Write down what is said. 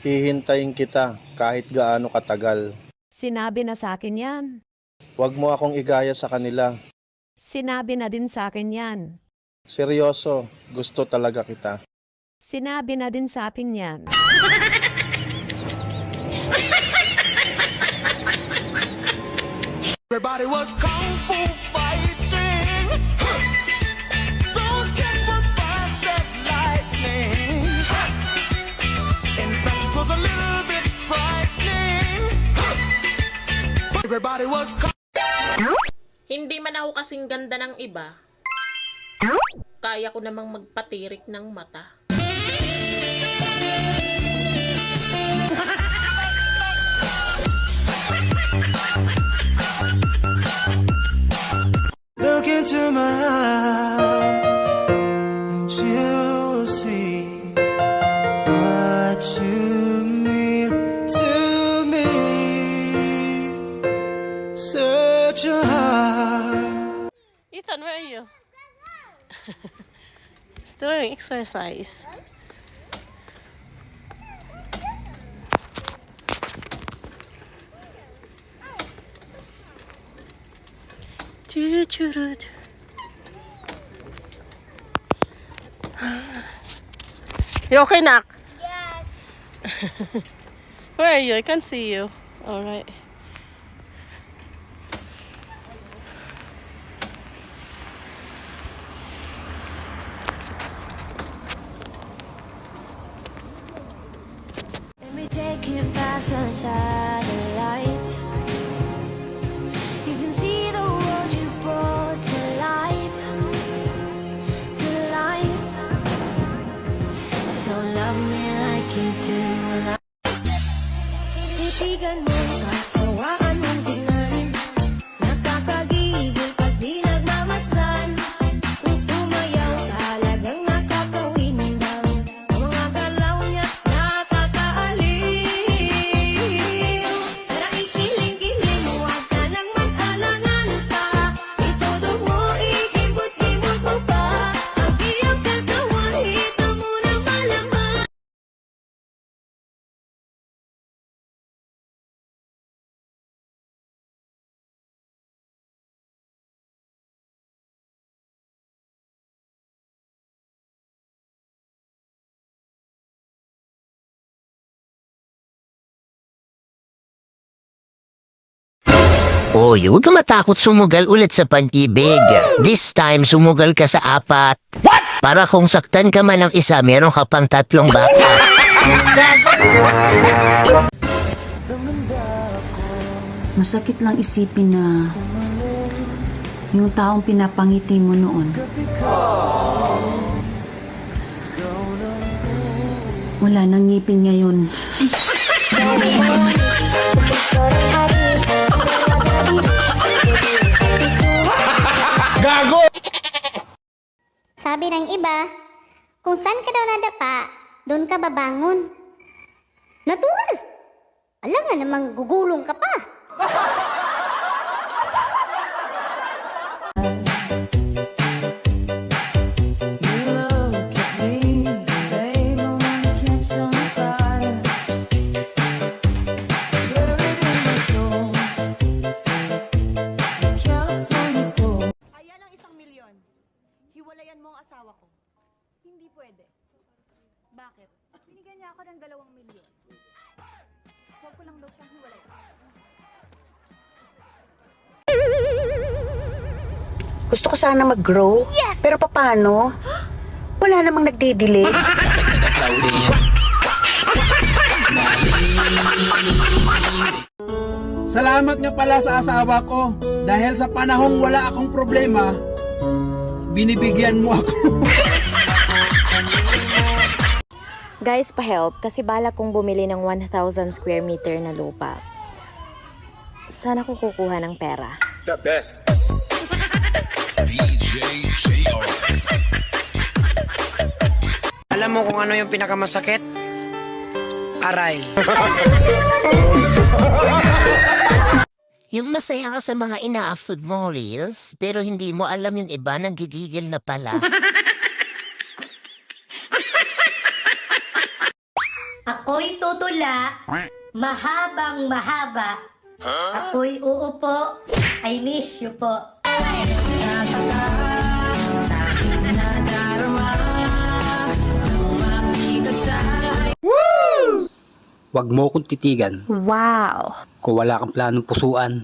Hihintayin kita kahit gaano katagal. Sinabi na sa akin yan. Huwag mo akong igaya sa kanila. Sinabi na din sa akin yan. Seryoso, gusto talaga kita. Sinabi na din sa akin yan. Everybody was kung fu fighting. Those kids were fast as lightning. In fact, it was a little bit frightening. Everybody was Hindi man ako kasing ganda ng iba, kaya ko namang magpatirik ng mata. Look into my eyes, and you will see what you mean to me. Search your heart. Ethan, where are you? Still doing exercise. You okay, Nak? Yes. Where are you? I can't see you. All right. Let me take you past the satellites. You can see the world you brought to life, to life. So love me like you do. Titigan mo, kasawaan mong tingnan. Nakakagigil pag di nagmamasdan. Kung sumayaw, talagang nakakawindang. Ang mga galaw niya, nakakaaliw. Tara ikiling-kiling, huwag ka nang mag-alangan pa. Itudog mo, ikibot-ibot mo pa. Ang iyong katawan, hito mo na malaman. Oy, huwag ka matakot sumugal ulit sa pag-ibig. This time, sumugal ka sa 4. What? Para kung saktan ka man ng isa, meron ka pang 3 baka. Masakit lang isipin na yung taong pinapangiti mo noon, wala nang ngipin ngayon. Sabi ng iba, kung saan ka daw nadapa, doon ka babangon. Natural! Alam nga namang gugulong ka pa. Ayan ang 1,000,000. Hiwalayan mo ang asawa ko. Hindi pwede. Bakit? Binigyan niya ako ng 2,000,000. Huwag ko lang daw siyang hiwalayan. Gusto ko sana mag-grow, pero paano? Wala namang nagdidelay. Salamat nga pala sa asawa ko. Dahil sa panahong wala akong problema, binibigyan mo ako. Guys, pa-help kasi balak kong bumili ng 1,000 square meter na lupa. Sana ko kukuha ng pera. The best. Alam mo kung ano yung pinakamasakit? Aray. Yung masaya ka sa mga ina-upload mo reels, pero hindi mo alam yung iba nang gigigil na pala. Ako Ako'y tutula, mahabang mahaba. Ako'y uupo, I miss you po. Huwag mo kong titigan Wow! kung wala kang planong pusuan.